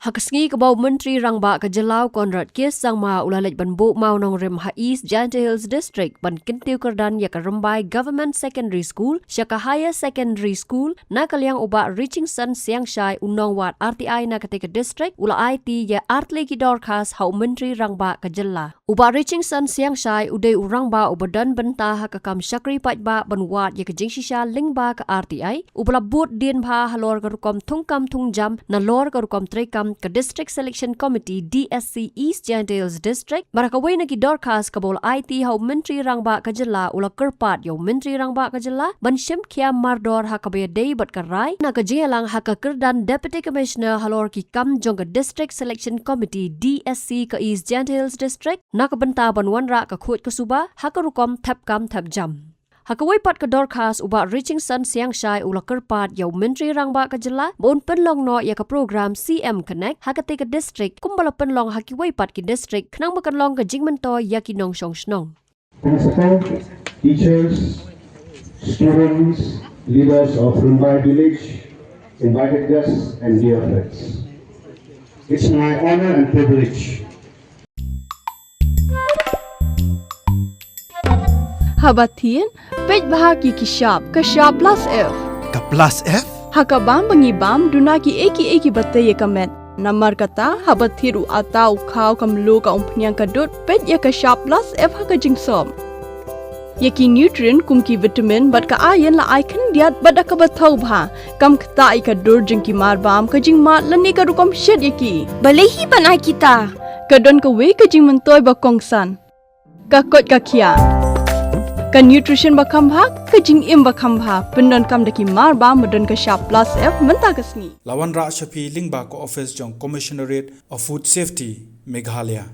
Hakasngi kabau Myntri Rangbah ke Jylla Konrad kes sang ma ulalej ban bu mau nong rem ha East Giant Hills District ban kintiu kerdan ya ka Rangbah Government Secondary School syaka Higher Secondary School na kaliang uba Reaching Sun siang syai Nongwad RTI na ketika district ula Aiti ya artli ki Dorkhas hau Myntri Rangbah ke Jylla. Uba Reaching Sun siang syai udai Rangbah ubadan bentah ha kakam syakri pajba ban wat ya ke Jingïalang lingba ke RTI ubala but dien bha halor karukom thungkam thungjam na lor karukom trekam ke District Selection Committee DSC East Giant Hills District barakawai na ki Dorkhas kabol Aiti hau Myntri Rangbah ke Jylla ula kerpat yau Myntri Rangbah ke Jylla ban syem kia mardor ha kabaya day bat karai na ke Jingïalang ha ke kerdan Deputy Commissioner halor ki kam jong ke District Selection Committee DSC ke East Giant Hills District na ke benta ban wanra ke khut ke suba ha ke rukom thap kam thap jam. Hakawai pat ke Dorkhas uba Reaching Sun siang syai ula kerpat yau Myntri Rangbah ke Jylla bon penlong no ya ke program CM Connect hakati ke district kumbala penlong hakiwai pat ki district knang makanlong ke jingmento ya ki nong shong snong. Principal, teachers, students, leaders of Rangbah village, invited guests and dear friends. It's my honor and privilege Habatin, pej bahagi kishap, kashap plus F. Ka plus F? Hakabam bangibam dunaki eki bataya kamet. Namar kata habathiru atau kau kamlu ka umpnyang kadut pej ya kashap plus F haka jingsom. Yaki nutrient kumki vitamin bat ka ayan la icon diat bat ka bathau bha kam kta ika dur jingki marbam ka jingmat lani ka rukom shed yaki. Balehi panai kita. Kadon ka we ka jingmentoy ba kongsan. Ka kot ka kia. Ka nutrition bakam bha ka jingim bakam bha pendon kam daki marba medon ka sharp plus F menta kasni Lawan ra shapi lingba ko office jong commissionerate of food safety Meghalaya.